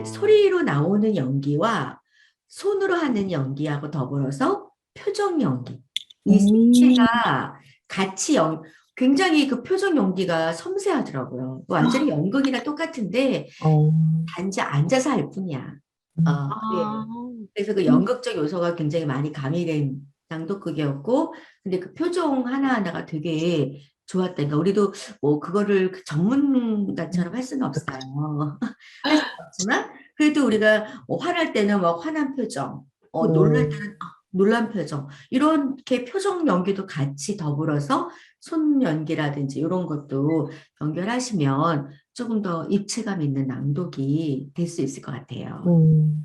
소리로 나오는 연기와 손으로 하는 연기하고 더불어서 표정 연기. 이 세 음, 개가 같이 굉장히 그 표정 연기가 섬세하더라고요. 완전히 연극이랑 똑같은데 어, 단지 앉아서 할 뿐이야. 그게 아, 그래서 그 연극적 요소가 굉장히 많이 가미된 낭독극이었고, 근데 그 표정 하나하나가 되게 좋았다니까. 우리도 뭐 그거를 그 전문가처럼 할 수는 없어요. 할 수는 없지만, 그래도 우리가 화날 때는 뭐 화난 표정, 놀랄 음, 때는 놀란 표정, 이렇게 표정 연기도 같이 더불어서 손 연기라든지 이런 것도 연결하시면 조금 더 입체감 있는 낭독이 될 수 있을 것 같아요. 음,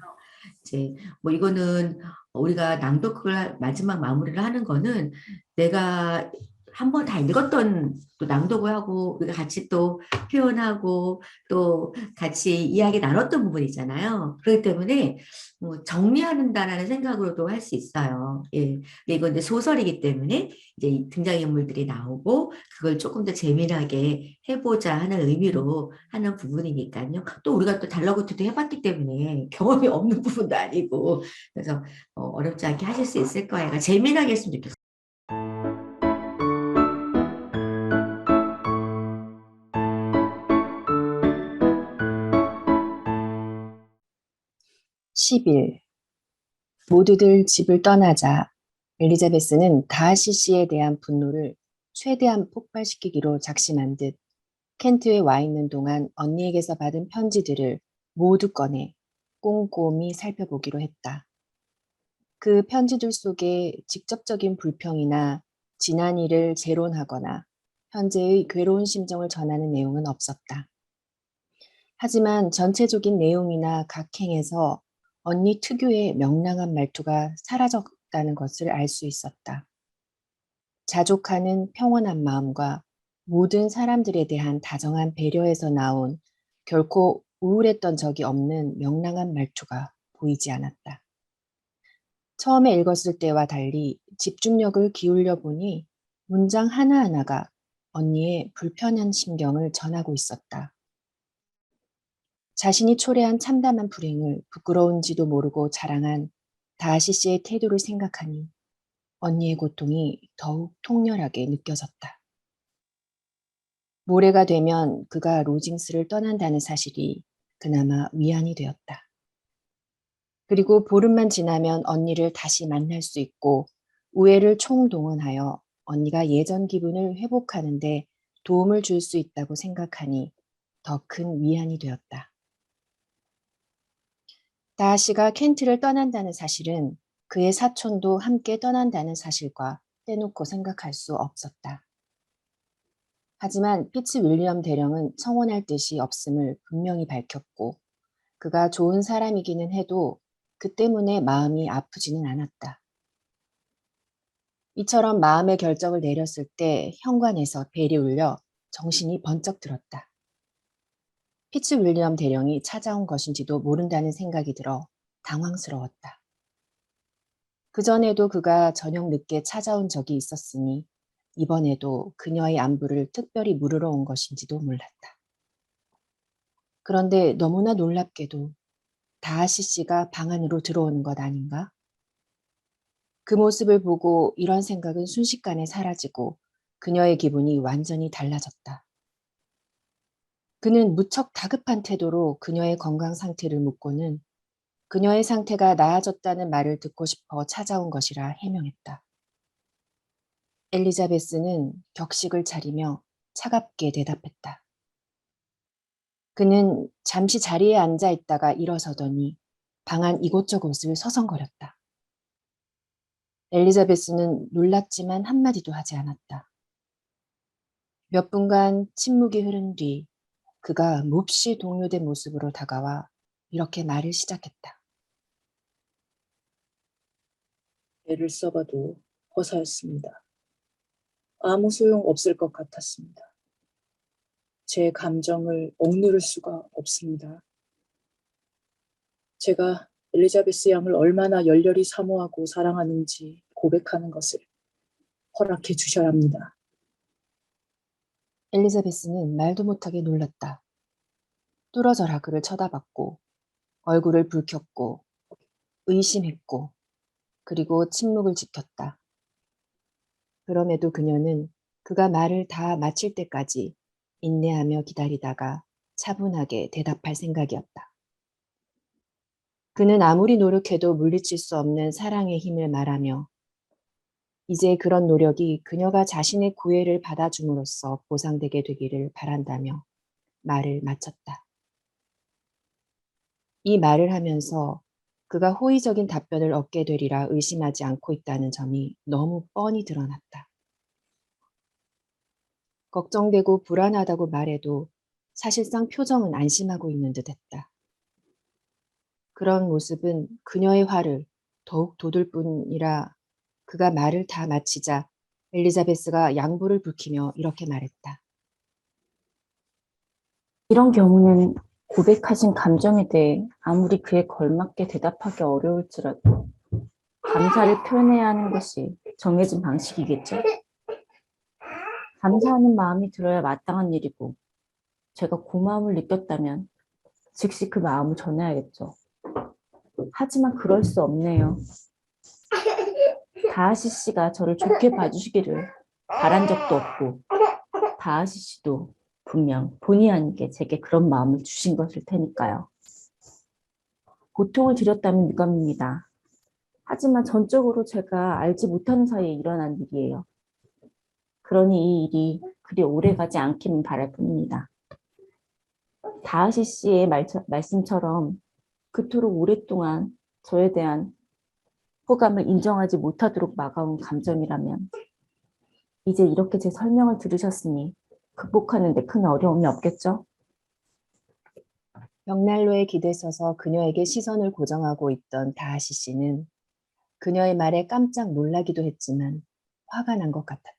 이제 뭐 이거는 우리가 낭독을 마지막 마무리를 하는 거는 내가 한번 다 읽었던 또 낭독을 하고 우리가 같이 또 표현하고 또 같이 이야기 나눴던 부분이잖아요. 그렇기 때문에 뭐 정리한다라는 생각으로도 할 수 있어요. 예. 근데 이건 이제 소설이기 때문에 이제 등장인물들이 나오고 그걸 조금 더 재미나게 해보자 하는 의미로 하는 부분이니까요. 또 우리가 또 달러구트도 해봤기 때문에 경험이 없는 부분도 아니고 그래서 어렵지 않게 하실 수 있을 거예요. 그러니까 재미나게 했으면 좋겠어요. 10일. 모두들 집을 떠나자 엘리자베스는 다하시 씨에 대한 분노를 최대한 폭발시키기로 작심한 듯 켄트에 와 있는 동안 언니에게서 받은 편지들을 모두 꺼내 꼼꼼히 살펴보기로 했다. 그 편지들 속에 직접적인 불평이나 지난 일을 재론하거나 현재의 괴로운 심정을 전하는 내용은 없었다. 하지만 전체적인 내용이나 각 행에서 언니 특유의 명랑한 말투가 사라졌다는 것을 알 수 있었다. 자족하는 평온한 마음과 모든 사람들에 대한 다정한 배려에서 나온 결코 우울했던 적이 없는 명랑한 말투가 보이지 않았다. 처음에 읽었을 때와 달리 집중력을 기울여 보니 문장 하나하나가 언니의 불편한 심경을 전하고 있었다. 자신이 초래한 참담한 불행을 부끄러운지도 모르고 자랑한 다하시 씨의 태도를 생각하니 언니의 고통이 더욱 통렬하게 느껴졌다. 모레가 되면 그가 로징스를 떠난다는 사실이 그나마 위안이 되었다. 그리고 보름만 지나면 언니를 다시 만날 수 있고 우애를 총동원하여 언니가 예전 기분을 회복하는데 도움을 줄 수 있다고 생각하니 더 큰 위안이 되었다. 다하시가 켄트를 떠난다는 사실은 그의 사촌도 함께 떠난다는 사실과 떼놓고 생각할 수 없었다. 하지만 피츠 윌리엄 대령은 청혼할 뜻이 없음을 분명히 밝혔고 그가 좋은 사람이기는 해도 그 때문에 마음이 아프지는 않았다. 이처럼 마음의 결정을 내렸을 때 현관에서 벨이 울려 정신이 번쩍 들었다. 피츠 윌리엄 대령이 찾아온 것인지도 모른다는 생각이 들어 당황스러웠다. 그전에도 그가 저녁 늦게 찾아온 적이 있었으니 이번에도 그녀의 안부를 특별히 물으러 온 것인지도 몰랐다. 그런데 너무나 놀랍게도 다하시 씨가 방 안으로 들어오는 것 아닌가? 그 모습을 보고 이런 생각은 순식간에 사라지고 그녀의 기분이 완전히 달라졌다. 그는 무척 다급한 태도로 그녀의 건강 상태를 묻고는 그녀의 상태가 나아졌다는 말을 듣고 싶어 찾아온 것이라 해명했다. 엘리자베스는 격식을 차리며 차갑게 대답했다. 그는 잠시 자리에 앉아 있다가 일어서더니 방 안 이곳저곳을 서성거렸다. 엘리자베스는 놀랐지만 한마디도 하지 않았다. 몇 분간 침묵이 흐른 뒤 그가 몹시 동요된 모습으로 다가와 이렇게 말을 시작했다. 애를 써봐도 허사였습니다. 아무 소용 없을 것 같았습니다. 제 감정을 억누를 수가 없습니다. 제가 엘리자베스 양을 얼마나 열렬히 사모하고 사랑하는지 고백하는 것을 허락해 주셔야 합니다. 엘리자베스는 말도 못하게 놀랐다. 뚫어져라 그를 쳐다봤고 얼굴을 붉혔고 의심했고 그리고 침묵을 지켰다. 그럼에도 그녀는 그가 말을 다 마칠 때까지 인내하며 기다리다가 차분하게 대답할 생각이었다. 그는 아무리 노력해도 물리칠 수 없는 사랑의 힘을 말하며 이제 그런 노력이 그녀가 자신의 구애를 받아줌으로써 보상되게 되기를 바란다며 말을 마쳤다. 이 말을 하면서 그가 호의적인 답변을 얻게 되리라 의심하지 않고 있다는 점이 너무 뻔히 드러났다. 걱정되고 불안하다고 말해도 사실상 표정은 안심하고 있는 듯했다. 그런 모습은 그녀의 화를 더욱 돋을 뿐이라 그가 말을 다 마치자 엘리자베스가 양보를 붉히며 이렇게 말했다. 이런 경우는 고백하신 감정에 대해 아무리 그에 걸맞게 대답하기 어려울지라도 감사를 표현해야 하는 것이 정해진 방식이겠죠. 감사하는 마음이 들어야 마땅한 일이고 제가 고마움을 느꼈다면 즉시 그 마음을 전해야겠죠. 하지만 그럴 수 없네요. 다하시 씨가 저를 좋게 봐주시기를 바란 적도 없고 다하시 씨도 분명 본의 아니게 제게 그런 마음을 주신 것일 테니까요. 고통을 드렸다면 유감입니다. 하지만 전적으로 제가 알지 못하는 사이에 일어난 일이에요. 그러니 이 일이 그리 오래가지 않기는 바랄 뿐입니다. 다하시 씨의 말씀처럼 그토록 오랫동안 저에 대한 호감을 인정하지 못하도록 막아온 감정이라면 이제 이렇게 제 설명을 들으셨으니 극복하는 데 큰 어려움이 없겠죠? 벽난로에 기대서서 그녀에게 시선을 고정하고 있던 다하시 씨는 그녀의 말에 깜짝 놀라기도 했지만 화가 난 것 같았다.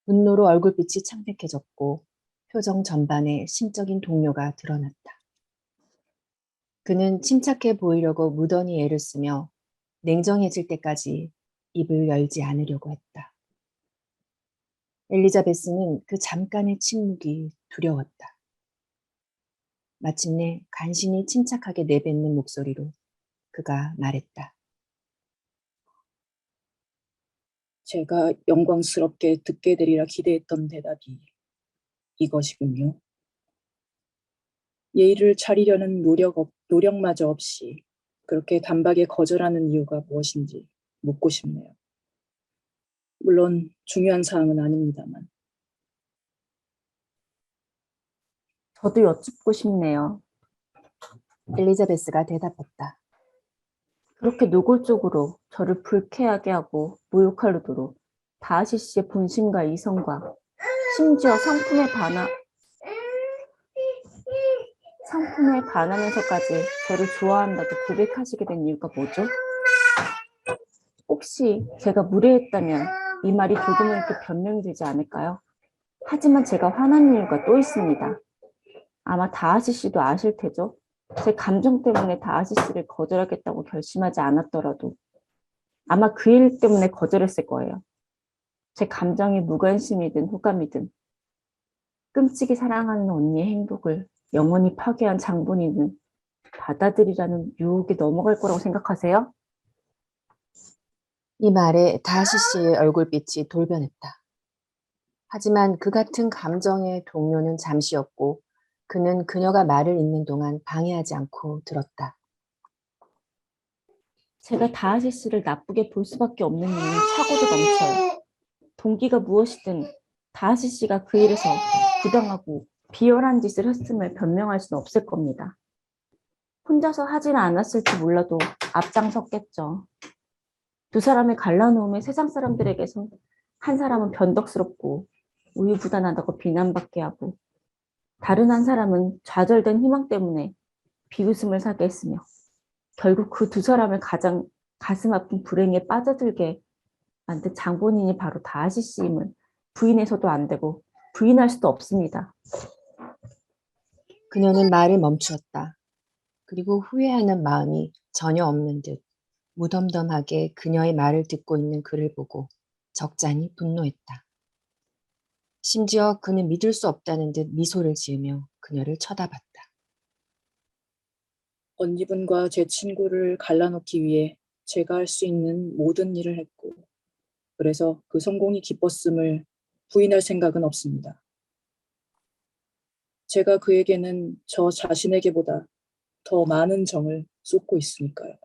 분노로 얼굴빛이 창백해졌고 표정 전반에 심적인 동요가 드러났다. 그는 침착해 보이려고 무던히 애를 쓰며 냉정해질 때까지 입을 열지 않으려고 했다. 엘리자베스는 그 잠깐의 침묵이 두려웠다. 마침내 간신히 침착하게 내뱉는 목소리로 그가 말했다. 제가 영광스럽게 듣게 되리라 기대했던 대답이 이것이군요. 예의를 차리려는 노력마저 없이 그렇게 단박에 거절하는 이유가 무엇인지 묻고 싶네요. 물론 중요한 사항은 아닙니다만. 저도 여쭙고 싶네요. 엘리자베스가 대답했다. 그렇게 노골적으로 저를 불쾌하게 하고 모욕할 의도로 다하시 씨의 본심과 이성과 심지어 상품에 반하면서까지 저를 좋아한다고 고백하시게 된 이유가 뭐죠? 혹시 제가 무례했다면 이 말이 조금은 이렇게 변명이 되지 않을까요? 하지만 제가 화난 이유가 또 있습니다. 아마 다하시 씨도 아실 테죠? 제 감정 때문에 다하시 씨를 거절하겠다고 결심하지 않았더라도 아마 그 일 때문에 거절했을 거예요. 제 감정이 무관심이든 호감이든 끔찍이 사랑하는 언니의 행복을 영원히 파괴한 장본인은 받아들이라는 유혹에 넘어갈 거라고 생각하세요? 이 말에 다하시 씨의 얼굴빛이 돌변했다. 하지만 그 같은 감정의 동요는 잠시였고 그는 그녀가 말을 잇는 동안 방해하지 않고 들었다. 제가 다하시 씨를 나쁘게 볼 수밖에 없는 이유는 차고도 넘쳐요. 동기가 무엇이든 다하시 씨가 그 일에서 부당하고 비열한 짓을 했음을 변명할 수는 없을 겁니다. 혼자서 하지는 않았을지 몰라도 앞장섰겠죠. 두 사람을 갈라놓으면 세상 사람들에게서 한 사람은 변덕스럽고 우유부단하다고 비난받게 하고 다른 한 사람은 좌절된 희망 때문에 비웃음을 사게 했으며 결국 그 두 사람을 가장 가슴 아픈 불행에 빠져들게 만든 장본인이 바로 다하시 씨임을 부인해서도 안 되고 부인할 수도 없습니다. 그녀는 말을 멈추었다. 그리고 후회하는 마음이 전혀 없는 듯 무덤덤하게 그녀의 말을 듣고 있는 그를 보고 적잖이 분노했다. 심지어 그는 믿을 수 없다는 듯 미소를 지으며 그녀를 쳐다봤다. 언니분과 제 친구를 갈라놓기 위해 제가 할 수 있는 모든 일을 했고, 그래서 그 성공이 기뻤음을 부인할 생각은 없습니다. 제가 그에게는 저 자신에게보다 더 많은 정을 쏟고 있으니까요.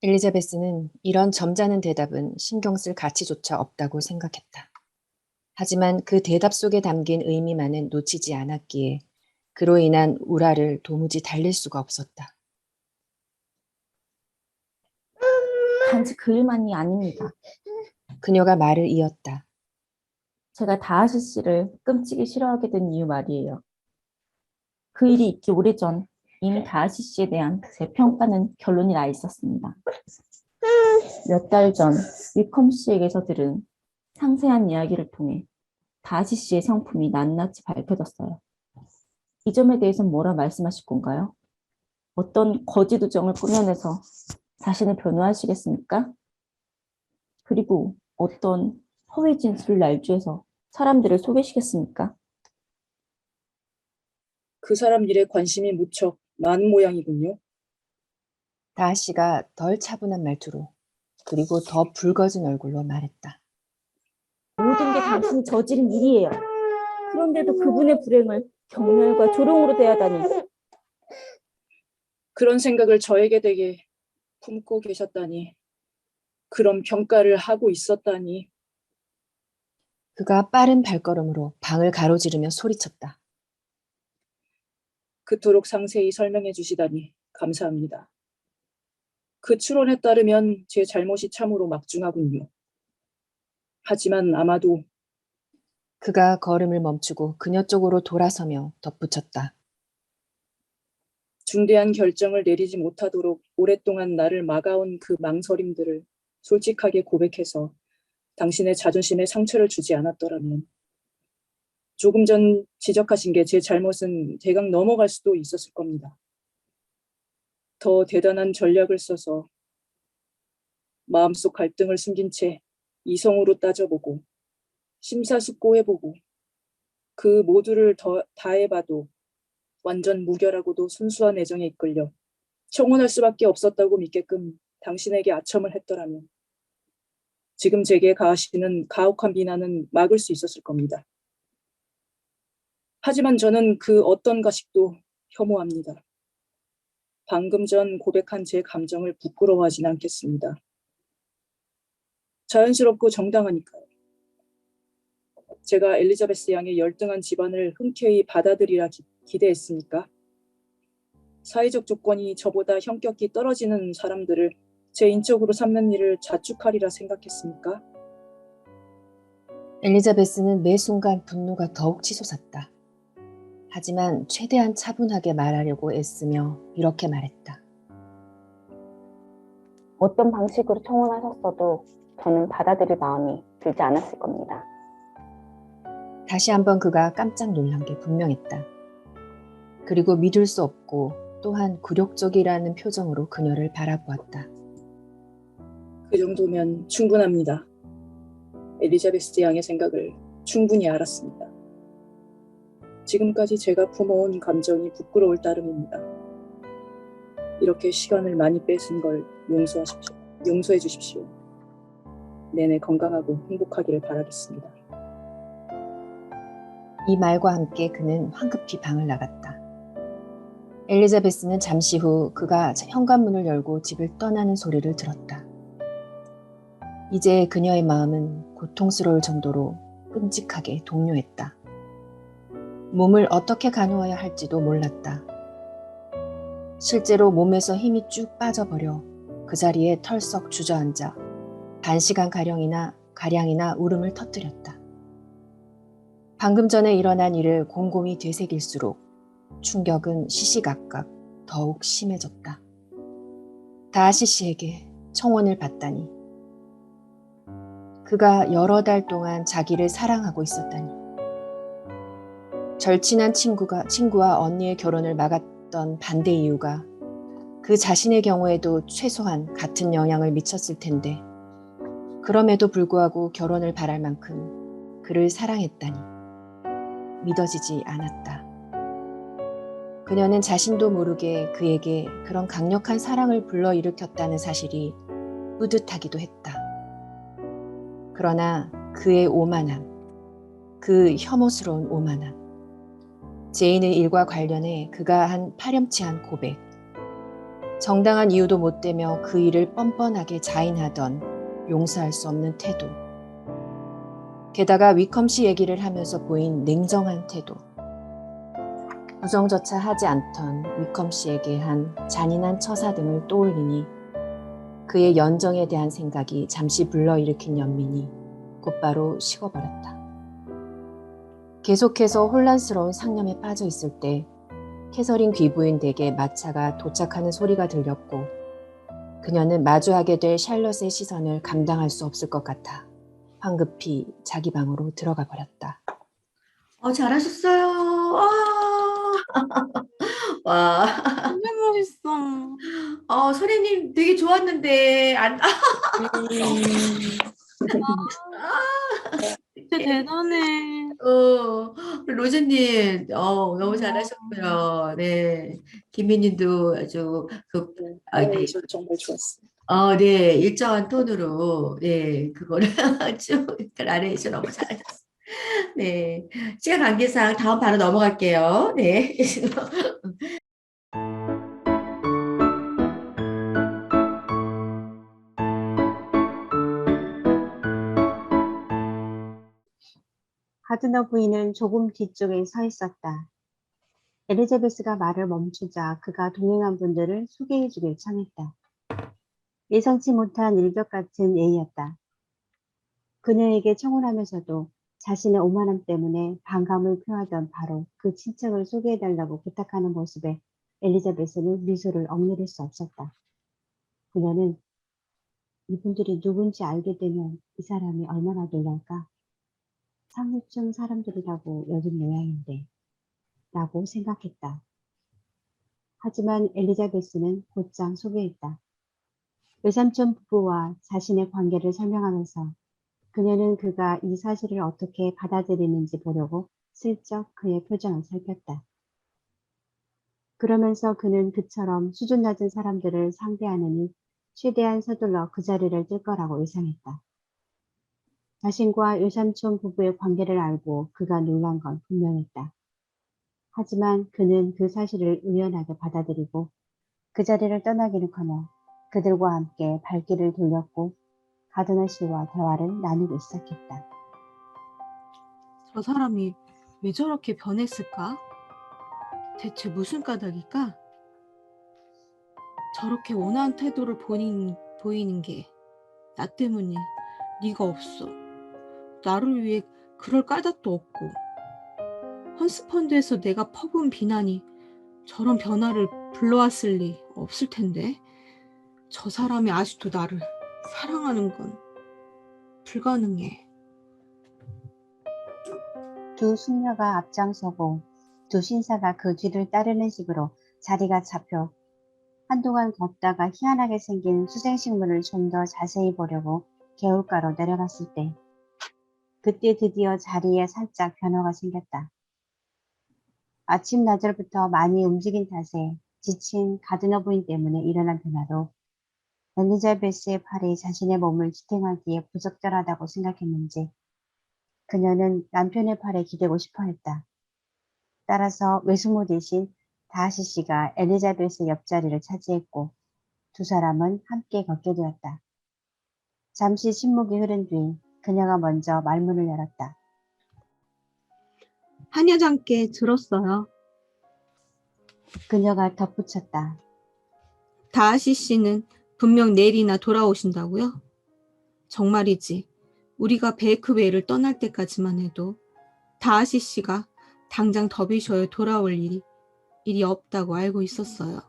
엘리자베스는 이런 점잖은 대답은 신경 쓸 가치조차 없다고 생각했다. 하지만 그 대답 속에 담긴 의미만은 놓치지 않았기에 그로 인한 우라를 도무지 달랠 수가 없었다. 단지 그 일만이 아닙니다. 그녀가 말을 이었다. 제가 다하시 씨를 끔찍이 싫어하게 된 이유 말이에요. 그 일이 있기 오래전 이미 다하시 씨에 대한 제 평가는 결론이 나 있었습니다. 몇 달 전 위컴 씨에게서 들은 상세한 이야기를 통해 다하시 씨의 성품이 낱낱이 밝혀졌어요. 이 점에 대해서는 뭐라 말씀하실 건가요? 어떤 거짓 우정을 꾸며내서 자신을 변호하시겠습니까? 그리고 어떤 허위 진술을 날조해서 사람들을 속이시겠습니까? 그 사람 일에 관심이 무척 많은 모양이군요. 다하씨가 덜 차분한 말투로 그리고 더 붉어진 얼굴로 말했다. 모든 게 당신이 저지른 일이에요. 그런데도 그분의 불행을 경멸과 조롱으로 대하다니. 그런 생각을 저에게 되게 품고 계셨다니, 그런 평가를 하고 있었다니. 그가 빠른 발걸음으로 방을 가로지르며 소리쳤다. 그토록 상세히 설명해 주시다니 감사합니다. 그 추론에 따르면 제 잘못이 참으로 막중하군요. 하지만 아마도 그가 걸음을 멈추고 그녀 쪽으로 돌아서며 덧붙였다. 중대한 결정을 내리지 못하도록 오랫동안 나를 막아온 그 망설임들을 솔직하게 고백해서 당신의 자존심에 상처를 주지 않았더라면, 조금 전 지적하신 게 제 잘못은 대강 넘어갈 수도 있었을 겁니다. 더 대단한 전략을 써서 마음속 갈등을 숨긴 채 이성으로 따져보고 심사숙고해보고 그 모두를 다해봐도 완전 무결하고도 순수한 애정에 이끌려 청혼할 수밖에 없었다고 믿게끔 당신에게 아첨을 했더라면 지금 제게 가하시는 가혹한 비난은 막을 수 있었을 겁니다. 하지만 저는 그 어떤 가식도 혐오합니다. 방금 전 고백한 제 감정을 부끄러워하진 않겠습니다. 자연스럽고 정당하니까요. 제가 엘리자베스 양의 열등한 집안을 흔쾌히 받아들이라 기대했습니까? 사회적 조건이 저보다 형격히 떨어지는 사람들을 제 인적으로 삼는 일을 자축하리라 생각했습니까? 엘리자베스는 매 순간 분노가 더욱 치솟았다. 하지만 최대한 차분하게 말하려고 애쓰며 이렇게 말했다. 어떤 방식으로 청혼하셨어도 저는 받아들일 마음이 들지 않았을 겁니다. 다시 한번 그가 깜짝 놀란 게 분명했다. 그리고 믿을 수 없고 또한 굴욕적이라는 표정으로 그녀를 바라보았다. 그 정도면 충분합니다. 엘리자베스 양의 생각을 충분히 알았습니다. 지금까지 제가 품어온 감정이 부끄러울 따름입니다. 이렇게 시간을 많이 뺏은 걸 용서해 주십시오. 내내 건강하고 행복하기를 바라겠습니다. 이 말과 함께 그는 황급히 방을 나갔다. 엘리자베스는 잠시 후 그가 현관문을 열고 집을 떠나는 소리를 들었다. 이제 그녀의 마음은 고통스러울 정도로 끔찍하게 동요했다. 몸을 어떻게 가누어야 할지도 몰랐다. 실제로 몸에서 힘이 쭉 빠져버려 그 자리에 털썩 주저앉아 반시간가량이나 울음을 터뜨렸다. 방금 전에 일어난 일을 곰곰이 되새길수록 충격은 시시각각 더욱 심해졌다. 다하시 씨에게 청혼을 받다니. 그가 여러 달 동안 자기를 사랑하고 있었다니. 절친한 친구와 언니의 결혼을 막았던 반대 이유가 그 자신의 경우에도 최소한 같은 영향을 미쳤을 텐데 그럼에도 불구하고 결혼을 바랄 만큼 그를 사랑했다니 믿어지지 않았다. 그녀는 자신도 모르게 그에게 그런 강력한 사랑을 불러일으켰다는 사실이 뿌듯하기도 했다. 그러나 그의 오만함, 그 혐오스러운 오만함, 제인의 일과 관련해 그가 한 파렴치한 고백, 정당한 이유도 못 대며 그 일을 뻔뻔하게 자인하던 용서할 수 없는 태도, 게다가 위컴 씨 얘기를 하면서 보인 냉정한 태도, 부정조차 하지 않던 위컴 씨에게 한 잔인한 처사 등을 떠올리니 그의 연정에 대한 생각이 잠시 불러일으킨 연민이 곧바로 식어버렸다. 계속해서 혼란스러운 상념에 빠져 있을 때 캐서린 귀부인 댁에 마차가 도착하는 소리가 들렸고 그녀는 마주하게 될 샬럿의 시선을 감당할 수 없을 것 같아 황급히 자기 방으로 들어가 버렸다. 잘하셨어요. 와, 정말 멋있어. 선생님 되게 좋았는데, 진짜 대단해. 로즈님, 너무 잘하셨고요. 네. 김민님도 아주, 네. 정말 좋았어. 네. 일정한 톤으로, 네. 그거를 쭉 나레이션 너무 잘하셨어요. 네. 시간 관계상 다음 바로 넘어갈게요. 네. 가드너 부인은 조금 뒤쪽에 서 있었다. 엘리자베스가 말을 멈추자 그가 동행한 분들을 소개해 주길 청했다. 예상치 못한 일격 같은 예의였다. 그녀에게 청혼하면서도 자신의 오만함 때문에 반감을 표하던 바로 그 친척을 소개해달라고 부탁하는 모습에 엘리자베스는 미소를 억누를 수 없었다. 그녀는 이분들이 누군지 알게 되면 이 사람이 얼마나 놀랄까? 상류층 사람들이라고 여긴 모양인데 라고 생각했다. 하지만 엘리자베스는 곧장 소개했다. 외삼촌 부부와 자신의 관계를 설명하면서 그녀는 그가 이 사실을 어떻게 받아들이는지 보려고 슬쩍 그의 표정을 살폈다. 그러면서 그는 그처럼 수준 낮은 사람들을 상대하느니 최대한 서둘러 그 자리를 뜰 거라고 예상했다. 자신과 외삼촌 부부의 관계를 알고 그가 놀란 건 분명했다. 하지만 그는 그 사실을 의연하게 받아들이고 그 자리를 떠나기는커녕 그들과 함께 발길을 돌렸고 가드너 씨와 대화를 나누기 시작했다. 저 사람이 왜 저렇게 변했을까? 대체 무슨 까닭일까? 저렇게 온화한 태도를 보이는 게 나 때문이 네가 없어. 나를 위해 그럴 까닭도 없고 헌스펀드에서 내가 퍼부은 비난이 저런 변화를 불러왔을 리 없을 텐데 저 사람이 아직도 나를 사랑하는 건 불가능해. 두 숙녀가 앞장서고 두 신사가 그 뒤를 따르는 식으로 자리가 잡혀 한동안 걷다가 희한하게 생긴 수생식물을 좀 더 자세히 보려고 개울가로 내려갔을 때 그때 드디어 자리에 살짝 변화가 생겼다. 아침 낮을부터 많이 움직인 탓에 지친 가드너 부인 때문에 일어난 변화로 엘리자베스의 팔이 자신의 몸을 지탱하기에 부적절하다고 생각했는지 그녀는 남편의 팔에 기대고 싶어 했다. 따라서 외숙모 대신 다하시 씨가 엘리자베스 옆자리를 차지했고 두 사람은 함께 걷게 되었다. 잠시 침묵이 흐른 뒤 그녀가 먼저 말문을 열었다. 한 여장께 들었어요. 그녀가 덧붙였다. 다하시 씨는 분명 내일이나 돌아오신다고요? 정말이지. 우리가 베이크웨이를 떠날 때까지만 해도 다하시 씨가 당장 더비셔에 돌아올 일이 없다고 알고 있었어요.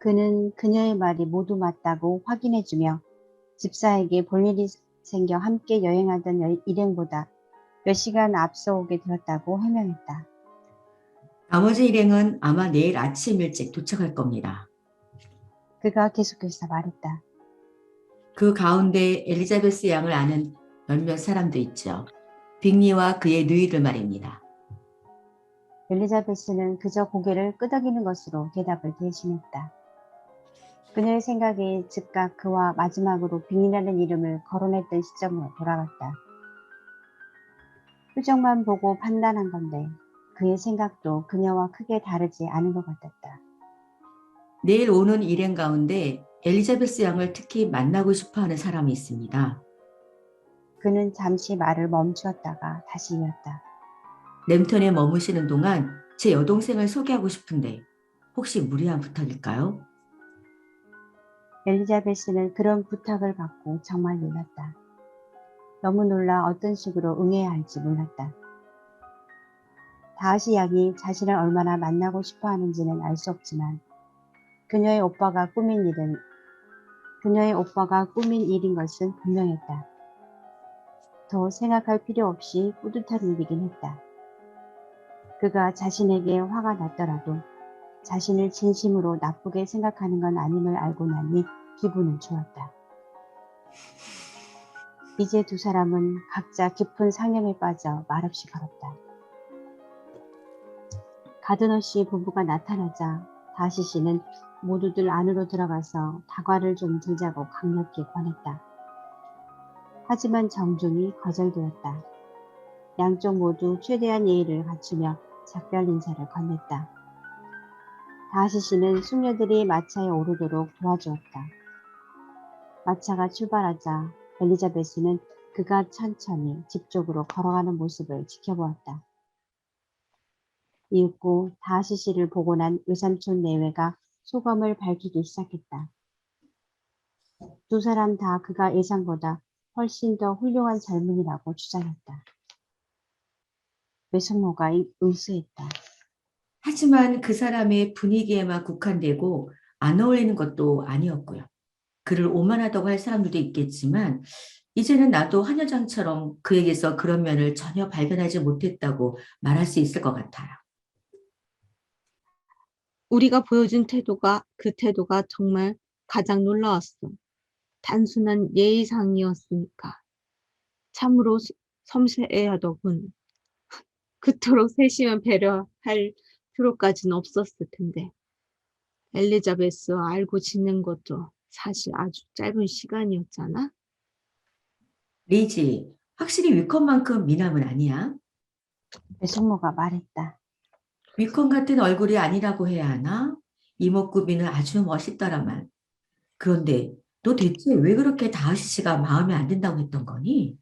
그는 그녀의 말이 모두 맞다고 확인해주며 집사에게 볼 일이 생겨 함께 여행하던 일행보다 몇 시간 앞서 오게 되었다고 해명했다. 나머지 일행은 아마 내일 아침 일찍 도착할 겁니다. 그가 계속해서 말했다. 그 가운데 엘리자베스 양을 아는 몇몇 사람도 있죠. 빅리와 그의 누이를 말입니다. 엘리자베스는 그저 고개를 끄덕이는 것으로 대답을 대신했다. 그녀의 생각이 즉각 그와 마지막으로 빙이라는 이름을 거론했던 시점으로 돌아갔다. 표정만 보고 판단한 건데 그의 생각도 그녀와 크게 다르지 않은 것 같았다. 내일 오는 일행 가운데 엘리자베스 양을 특히 만나고 싶어 하는 사람이 있습니다. 그는 잠시 말을 멈추었다가 다시 이었다. 램턴에 머무시는 동안 제 여동생을 소개하고 싶은데 혹시 무리한 부탁일까요? 엘리자베스는 그런 부탁을 받고 정말 놀랐다. 너무 놀라 어떤 식으로 응해야 할지 몰랐다. 다하시 양이 자신을 얼마나 만나고 싶어 하는지는 알 수 없지만 그녀의 오빠가 꾸민 일인 것은 분명했다. 더 생각할 필요 없이 뿌듯한 일이긴 했다. 그가 자신에게 화가 났더라도 자신을 진심으로 나쁘게 생각하는 건 아님을 알고 나니 기분은 좋았다. 이제 두 사람은 각자 깊은 상념에 빠져 말없이 걸었다. 가드너 씨 부부가 나타나자 다시 씨는 모두들 안으로 들어가서 다과를 좀 들자고 강력히 권했다. 하지만 정중히 거절되었다. 양쪽 모두 최대한 예의를 갖추며 작별 인사를 건넸다. 다시 씨는 숙녀들이 마차에 오르도록 도와주었다. 마차가 출발하자 엘리자베스는 그가 천천히 집 쪽으로 걸어가는 모습을 지켜보았다. 이윽고 다시 씨를 보고 난 외삼촌 내외가 소감을 밝히기 시작했다. 두 사람 다 그가 예상보다 훨씬 더 훌륭한 젊은이라고 주장했다. 외숙모가 응수했다. 하지만 그 사람의 분위기에만 국한되고 안 어울리는 것도 아니었고요. 그를 오만하다고 할 사람들도 있겠지만 이제는 나도 한여장처럼 그에게서 그런 면을 전혀 발견하지 못했다고 말할 수 있을 것 같아요. 우리가 보여준 그 태도가 정말 가장 놀라웠어. 단순한 예의상이었으니까. 참으로 섬세하더군. 그토록 세심한 배려할 필요까지는 없었을 텐데. 엘리자베스와 알고 지낸 것도 사실 아주 짧은 시간이었잖아. 리지, 확실히 위컨만큼 미남은 아니야. 외숙모가 말했다. 위컨 같은 얼굴이 아니라고 해야 하나? 이목구비는 아주 멋있더라만. 그런데 너 대체 왜 그렇게 다하시 씨가 마음에 안 든다고 했던 거니?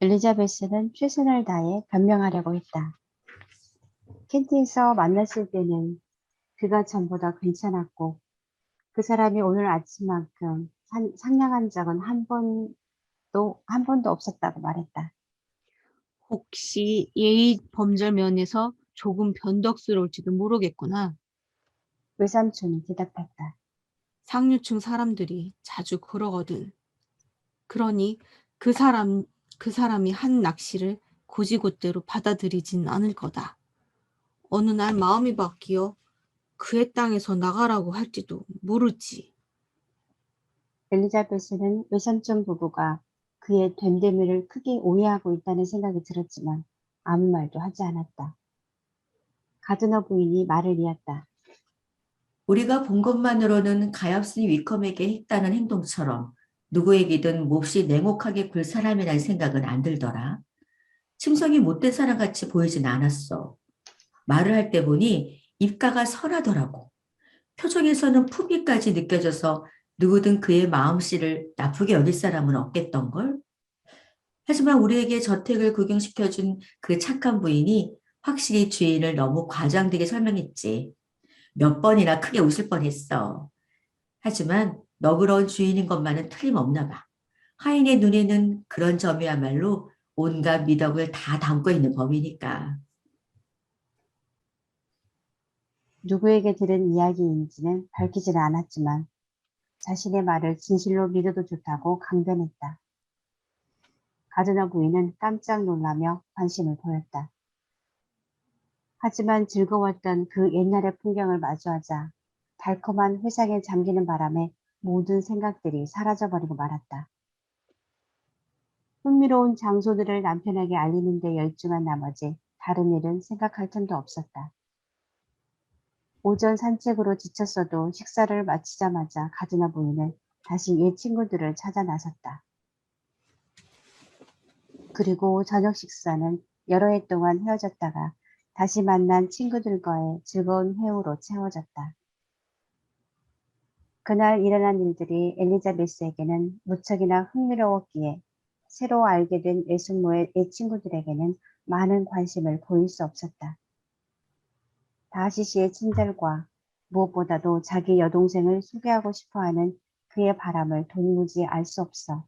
엘리자베스는 최선을 다해 변명하려고 했다. 켄트에서 만났을 때는 그가 전보다 괜찮았고 그 사람이 오늘 아침만큼 상냥한 적은 한 번도 없었다고 말했다. 혹시 예의 범절 면에서 조금 변덕스러울지도 모르겠구나. 외삼촌이 대답했다. 상류층 사람들이 자주 그러거든. 그러니 그 사람이 한 낚시를 고지곳대로 받아들이진 않을 거다. 어느 날 마음이 바뀌어 그의 땅에서 나가라고 할지도 모르지. 엘리자베스는 외삼촌 부부가 그의 됨됨이를 크게 오해하고 있다는 생각이 들었지만 아무 말도 하지 않았다. 가드너 부인이 말을 이었다. 우리가 본 것만으로는 가엾은 위컴에게 했다는 행동처럼 누구에게든 몹시 냉혹하게 굴 사람이라는 생각은 안 들더라. 심성이 못된 사람같이 보이진 않았어. 말을 할 때 보니 입가가 선하더라고. 표정에서는 품위까지 느껴져서 누구든 그의 마음씨를 나쁘게 여길 사람은 없겠던걸? 하지만 우리에게 저택을 구경시켜준 그 착한 부인이 확실히 주인을 너무 과장되게 설명했지. 몇 번이나 크게 웃을 뻔했어. 하지만 너그러운 주인인 것만은 틀림없나 봐. 하인의 눈에는 그런 점이야말로 온갖 미덕을 다 담고 있는 법이니까. 누구에게 들은 이야기인지는 밝히지는 않았지만 자신의 말을 진실로 믿어도 좋다고 강변했다. 가드너 부인은 깜짝 놀라며 관심을 보였다. 하지만 즐거웠던 그 옛날의 풍경을 마주하자 달콤한 회상에 잠기는 바람에 모든 생각들이 사라져버리고 말았다. 흥미로운 장소들을 남편에게 알리는 데 열중한 나머지 다른 일은 생각할 틈도 없었다. 오전 산책으로 지쳤어도 식사를 마치자마자 가드나 부인은 다시 옛 친구들을 찾아 나섰다. 그리고 저녁 식사는 여러 해 동안 헤어졌다가 다시 만난 친구들과의 즐거운 회유로 채워졌다. 그날 일어난 일들이 엘리자베스에게는 무척이나 흥미로웠기에 새로 알게 된 외숙모의 옛 친구들에게는 많은 관심을 보일 수 없었다. 다하시 씨의 친절과 무엇보다도 자기 여동생을 소개하고 싶어하는 그의 바람을 도무지 알 수 없어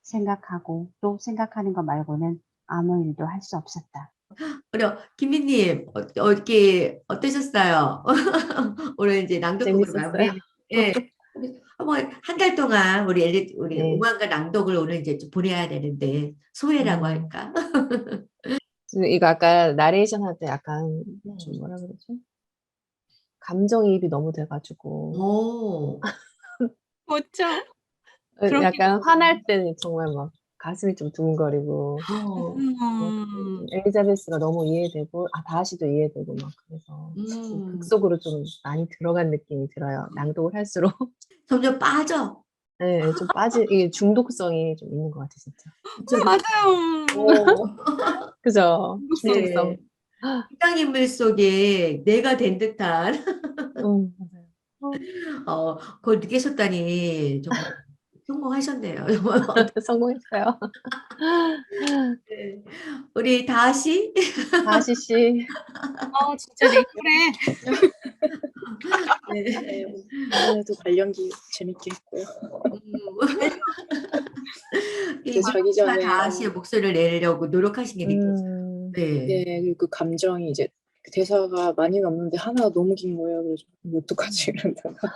생각하고 또 생각하는 것 말고는 아무 일도 할 수 없었다. 우리 김미님 이렇게 어떠셨어요? 오늘 이제 낭독극으로 재밌었어요. 마무리. 예. 한번 한 달 동안 우리 네. 오만과 낭독을 오늘 이제 좀 보내야 되는데 소회라고 음. 할까? 이거 아까 나레이션 할 때 약간 좀 뭐라 그러지? 감정이입이 너무 돼가지고 오. 멋져. 그렇게 약간 화날 때는 정말 막 가슴이 좀 두근거리고 엘리자베스가 너무 이해되고 다하시도 이해되고 막 그래서 극 속으로 좀 많이 들어간 느낌이 들어요. 낭독을 할수록 점점 빠져. 네, 좀 이게 중독성이 좀 있는 것 같아 진짜. 맞아요. 그죠? 중독성. 네. 등장인물 속에 내가 된 듯한 맞아요. 그걸 느끼셨다니 정말 성공하셨네요. 정말. 성공했어요. 네. 우리 다시 다하시 씨. 진짜 내 그래. 네. 네, 이번에도 발연기 재밌게 했고요. 이 자기 전에 다시의 목소리를 내려고 노력하신 게 느껴져요. 네. 네, 그리고 그 감정이 이제 그 대사가 많이 남는데 하나가 너무 긴 거예요. 그래서 어떡하지 이러다가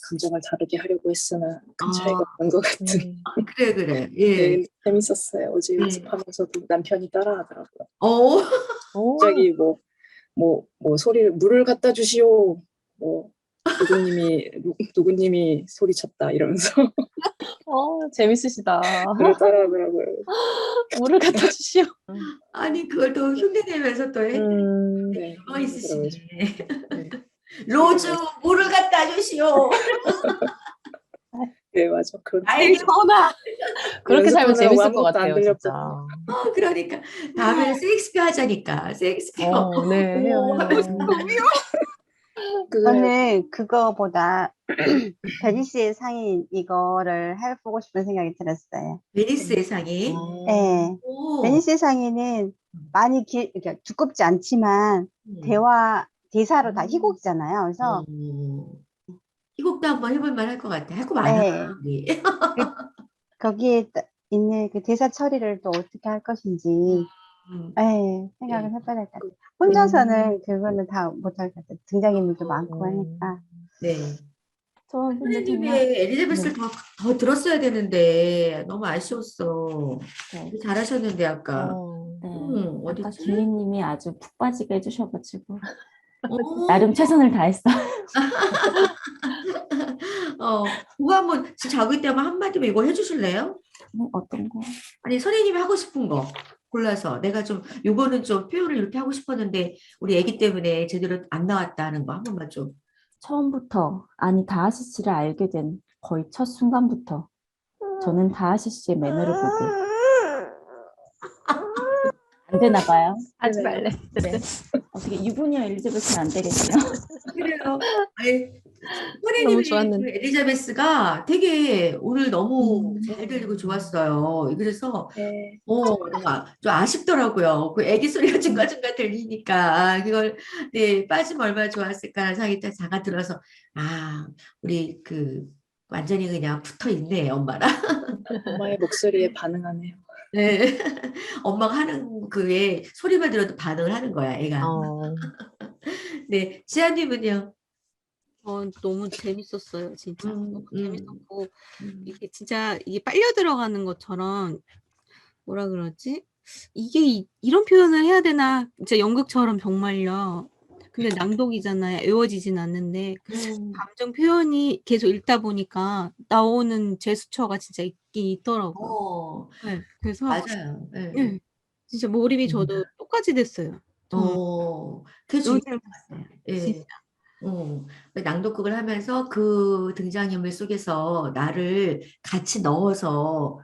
감정을 다르게 하려고 했으나 큰 차이가 없는 것 같은. 그래. 예. 네, 재밌었어요. 어제 네. 연습하면서도 남편이 따라하더라고요. 오. 갑자기 뭐 소리를 물을 갖다 주시오. 뭐 누구님이 소리쳤다 이러면서 재밌으시다. 그걸 따라하더라고요. 물을 갖다 주시오. 아니 그걸 또 흉내내면서 또 해. 네, 뭐 있으시네. 네. 로즈 물을 갖다 주시오. 네, 맞아. 그런 나에게 전화. 그렇게 살면 연습하느라고 재밌을 것 아무것도 안 같아요, 진짜. 들렸거든요. 그러니까 다음에는 셰익스피어 하자니까. 셰익스피어. 네, 해요. 저는 그거보다 베니스의 상인 이거를 해보고 싶은 생각이 들었어요. 베니스의 상이. 네. 오. 베니스의 상인은 많이 그러니까 두껍지 않지만 대사로 다 희곡이잖아요. 그래서 희곡도 한번 해볼 만할 것 같아. 할 거 많아. 네. 우리. 거기에 있는 그 대사 처리를 또 어떻게 할 것인지 네, 생각을 해봐야 될 것 같아요. 혼자서는 그거는 다 못할 것 같아요. 등장인물도 많고 하니까. 네. 저는 근데 정말 선생님의 엘리자베스를 더 들었어야 되는데 너무 아쉬웠어. 네. 잘하셨는데 아까. 네. 어디 아까 있지? 김희님이 아주 푹 빠지게 해주셔가지고 나름 나름 최선을 다했어요. 그거 한번 자기 때 한마디만 이거 해주실래요? 어떤 거? 아니 선생님이 하고 싶은 거 골라서 내가 좀 요거는 좀 표현을 이렇게 하고 싶었는데 우리 애기 때문에 제대로 안 나왔다는 거 한 번만 좀. 처음부터 아니 다하시 씨를 알게 된 거의 첫 순간부터 저는 다하시 씨의 매너를 보고 안 되나 봐요. 하지 말래. 네. 어떻게 유부녀 엘리자베스는 안 되겠네요. 그래요. 아니, 너무 선생님이 좋았는데. 그 엘리자베스가 되게 오늘 너무 잘 들리고 좋았어요. 그래서 네. 좀 아쉽더라고요. 그 애기 소리가 중간중간 들리니까 그걸 빠지면 얼마나 좋았을까 생각이 딱 잠깐 들어서 우리 완전히 그냥 붙어 있네 엄마랑. 엄마의 목소리에 반응하네요. 네. 엄마가 하는 그에 소리만 들어도 반응을 하는 거야 애가. 네, 지아님은요? 너무 재밌었어요, 진짜. 너무 재밌었고 이게 진짜 이게 빨려 들어가는 것처럼 뭐라 그러지? 이게 이런 표현을 해야 되나? 진짜 연극처럼 정말요. 근데 낭독이잖아요. 외워지진 않는데 감정 표현이 계속 읽다 보니까 나오는 제스처가 진짜 있긴 있더라고요. 네, 그래서 맞아요. 네. 네, 진짜 몰입이 저도 똑같이 됐어요. 정말 그게 너무 중요한 것 재밌었어요. 같아요. 예. 진짜. 그 낭독극을 하면서 그 등장인물 속에서 나를 같이 넣어서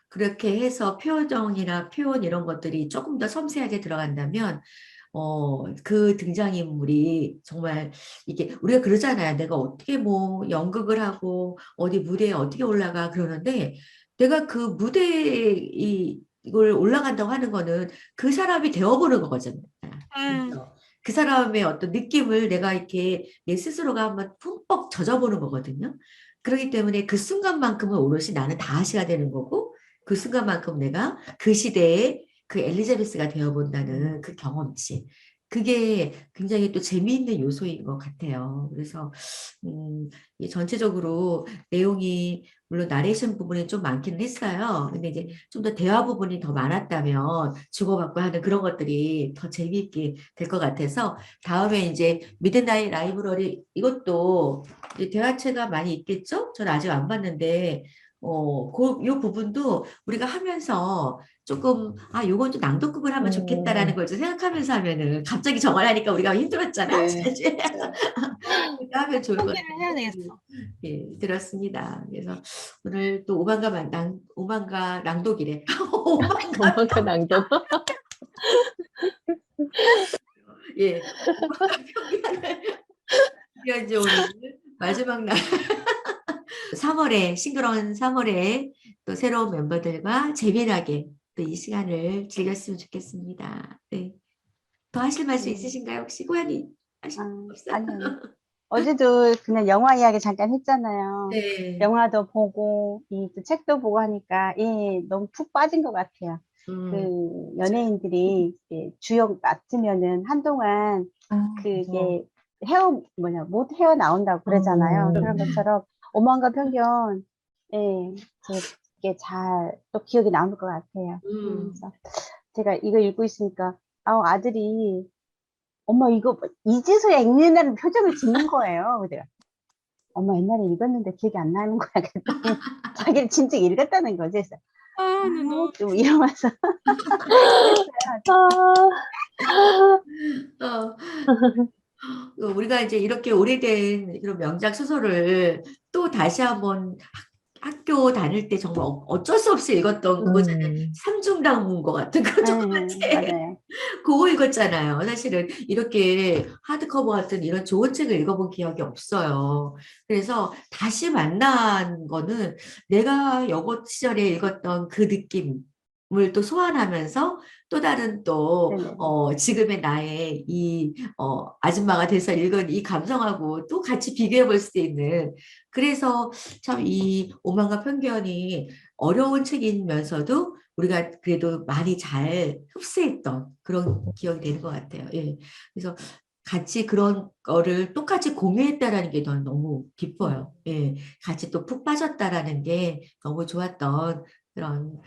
그렇게 해서 표정이나 표현 이런 것들이 조금 더 섬세하게 들어간다면 그 등장인물이 정말 이게 우리가 그러잖아요. 내가 어떻게 뭐 연극을 하고 어디 무대에 어떻게 올라가 그러는데 내가 그 무대에 이걸 올라간다고 하는 거는 그 사람이 되어보는 거잖아요. 그래서 그 사람의 어떤 느낌을 내가 이렇게 내 스스로가 한번 흠뻑 젖어보는 거거든요. 그렇기 때문에 그 순간만큼은 오롯이 나는 다하시가 되는 거고 그 순간만큼 내가 그 시대에 그 엘리자베스가 되어본다는 그 경험치. 그게 굉장히 또 재미있는 요소인 것 같아요. 그래서 이 전체적으로 내용이 물론 나레이션 부분이 좀 많기는 했어요. 근데 이제 좀 더 대화 부분이 더 많았다면 주고받고 하는 그런 것들이 더 재미있게 될 것 같아서 다음에 이제 미드나잇 라이브러리 이것도 이제 대화체가 많이 있겠죠? 저는 아직 안 봤는데 요 부분도 우리가 하면서 조금 요건 좀 낭독극을 하면 좋겠다라는 걸 좀 생각하면서 하면은 갑자기 정을 하니까 우리가 힘들었잖아. 네. 사실. 그렇게 하면 좋을 것 포기를 같아요. 해야 되겠어. 예, 들었습니다. 그래서 오늘 또 오만가 낭독이래. 오만가 도망가 낭독. 예, 오만가 평가를 우리가 이제 오늘 마지막 날 3월에 싱그러운 3월에 또 새로운 멤버들과 재미나게 또 이 시간을 즐겼으면 좋겠습니다. 네. 더 하실 말씀 있으신가요? 혹시 고양이 하실 거 없어요? 아니요. 어제도 그냥 영화 이야기 잠깐 했잖아요. 네. 영화도 보고, 또 책도 보고 하니까, 너무 푹 빠진 것 같아요. 음, 그 연예인들이 주역 맡으면은 한동안 그게 못 헤어 나온다고 그러잖아요. 그런 것처럼 오만과 편견, 그게 잘 또 기억이 남을 것 같아요. 그래서 제가 이거 읽고 있으니까, 아들이 엄마 이거 이제서야 읽는다는 표정을 짓는 거예요. 그래서 엄마 옛날에 읽었는데 기억이 안 나는 거야. 그랬더니 자기를 진짜 읽었다는 거지. 그래서 너무 좀 이러면서 어, 우리가 이제 이렇게 오래된 그런 명작 소설을 또 다시 한번 학교 다닐 때 정말 어쩔 수 없이 읽었던 그거잖아요. 삼중당문 것 같은 그거 같아. 맞아요. 그거 읽었잖아요. 사실은 이렇게 하드커버 같은 이런 좋은 책을 읽어본 기억이 없어요. 그래서 다시 만난 거는 내가 여고 시절에 읽었던 그 느낌을 또 소환하면서 또 다른 또 네네. 지금의 나의 이 아줌마가 돼서 읽은 이 감성하고 또 같이 비교해 볼 수 있는 그래서 참 이 오만과 편견이 어려운 책이면서도 우리가 그래도 많이 잘 흡수했던 그런 기억이 되는 것 같아요. 예. 그래서 같이 그런 거를 똑같이 공유했다라는 게 너무 기뻐요. 예. 같이 또 푹 빠졌다라는 게 너무 좋았던 그런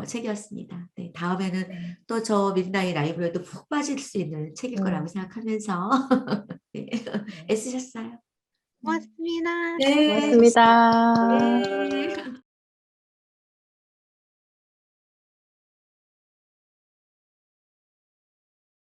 책이었습니다. 네, 다음에는 또 저 midnight 라이브러리도 푹 빠질 수 있는 책일 거라고 생각하면서 네, 애쓰셨어요. 고맙습니다. 네. 고맙습니다. 네.